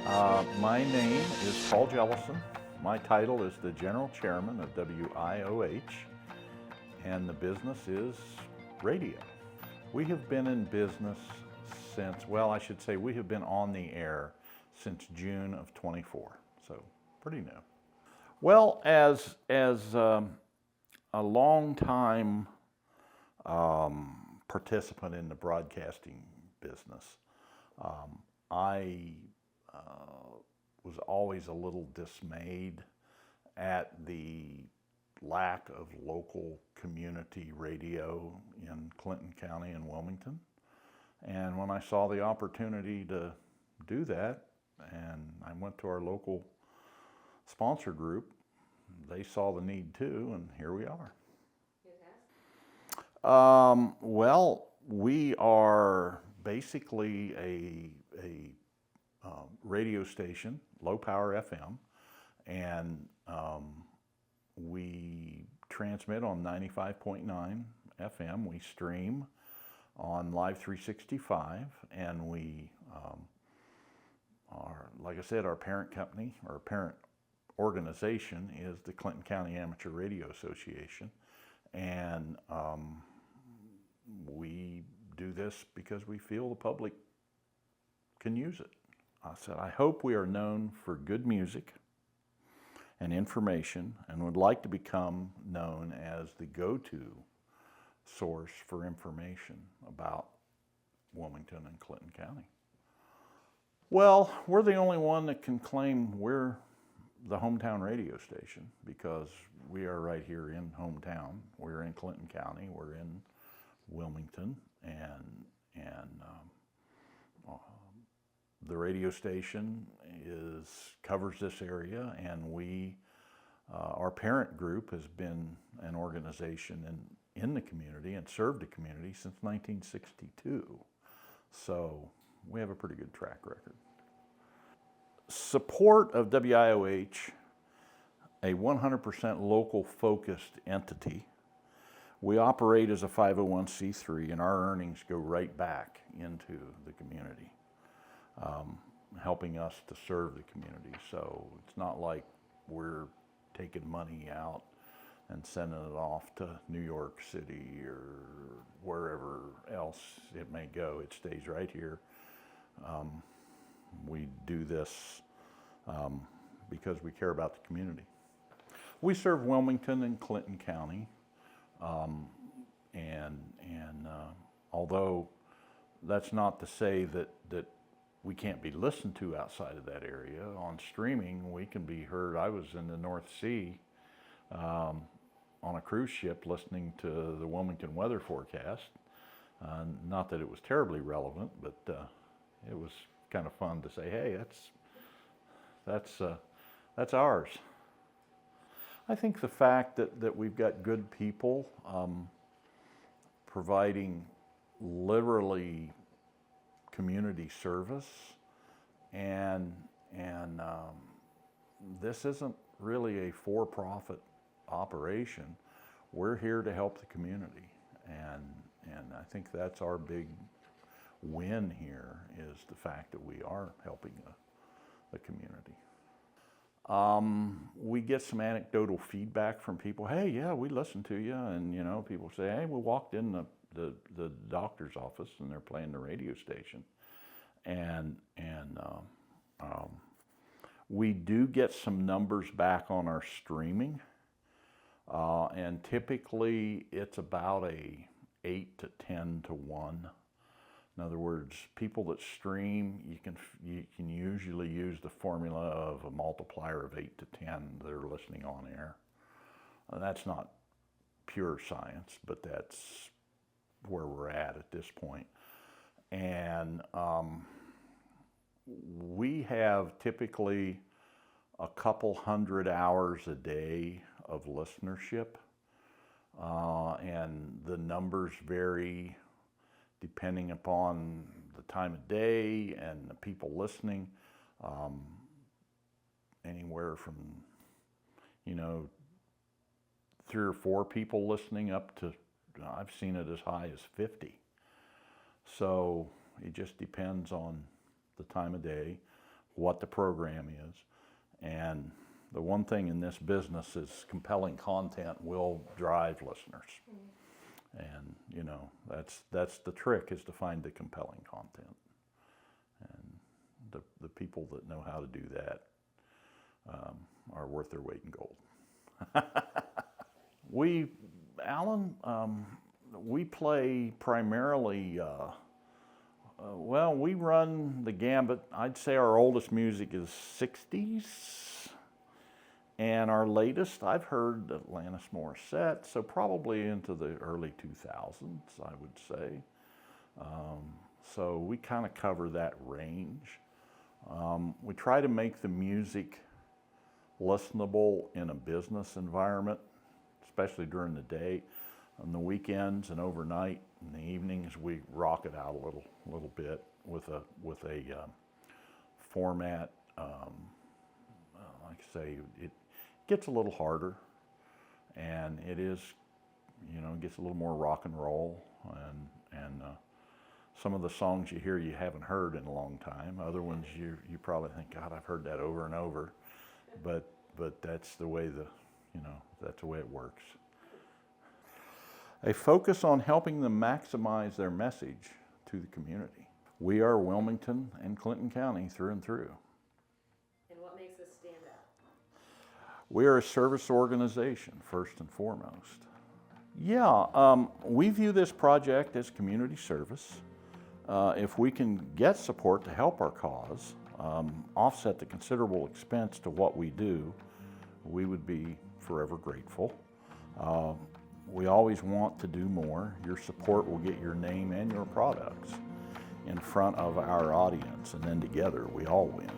My name is Paul Jellison. My title is the General Chairman of WIOH, and the business is radio. We have been in business since, well, I should say we have been on the air since June of 24, so pretty new. Well, as a long-time participant in the broadcasting business, I was always a little dismayed at the lack of local community radio in Clinton County and Wilmington. And when I saw the opportunity to do that, and I went to our local sponsor group, they saw the need too, and here we are. Well, we are basically a radio station, low power FM, and we transmit on 95.9 FM. We stream on Live 365, and we are, like I said, our parent company, our parent organization is the Clinton County Amateur Radio Association, and we do this because we feel the public can use it. I said, I hope we are known for good music and information, and would like to become known as the go-to source for information about Wilmington and Clinton County. Well, we're the only one that can claim we're the hometown radio station, because we are right here in hometown. We're in Clinton County, we're in Wilmington, and the radio station covers this area, and our parent group has been an organization in the community and served the community since 1962. So we have a pretty good track record. Support of WIOH, a 100% local focused entity. We operate as a 501c3, and our earnings go right back into the community, helping us to serve the community. So it's not like we're taking money out and sending it off to New York City or wherever else it may go. It stays right here. We do this because we care about the community. We serve Wilmington and Clinton County, and although that's not to say that we can't be listened to outside of that area. On streaming, we can be heard. I was in the North Sea on a cruise ship listening to the Wilmington weather forecast. Not that it was terribly relevant, but it was kind of fun to say, hey, that's ours. I think the fact that we've got good people providing literally community service, and this isn't really a for-profit operation. We're here to help the community, and I think that's our big win here, is the fact that we are helping the community. We get some anecdotal feedback from people. Hey, yeah, we listen to you, and people say, hey, we walked in the doctor's office and they're playing the radio station, and we do get some numbers back on our streaming, and typically it's about a 8 to 10 to 1. In other words, people that stream, you can usually use the formula of a multiplier of 8 to 10 that are listening on air. That's not pure science, but that's where we're at this point. And we have typically a couple hundred hours a day of listenership, and the numbers vary depending upon the time of day and the people listening, anywhere from 3 or 4 people listening up to, I've seen it as high as 50. So it just depends on the time of day, what the program is. And the one thing in this business is compelling content will drive listeners. And, you know, that's the trick, is to find the compelling content. And the people that know how to do that are worth their weight in gold. Alan, we play primarily, well, we run the gambit. I'd say our oldest music is 60s. And our latest, I've heard Alanis Morissette, so probably into the early 2000s, I would say. So we kind of cover that range. We try to make the music listenable in a business environment, especially during the day. On the weekends and overnight, in the evenings, we rock it out a little bit with a format. Like I say, it gets a little harder, and it is, you know, it gets a little more rock and roll, and some of the songs you hear you haven't heard in a long time. Other ones you probably think, God, I've heard that over and over, but that's the way that's the way it works. A focus on helping them maximize their message to the community. We are Wilmington and Clinton County through and through. And what makes us stand out? We are a service organization, first and foremost. Yeah, we view this project as community service. If we can get support to help our cause, offset the considerable expense to what we do, we would be forever grateful. We always want to do more. Your support will get your name and your products in front of our audience, and then together we all win.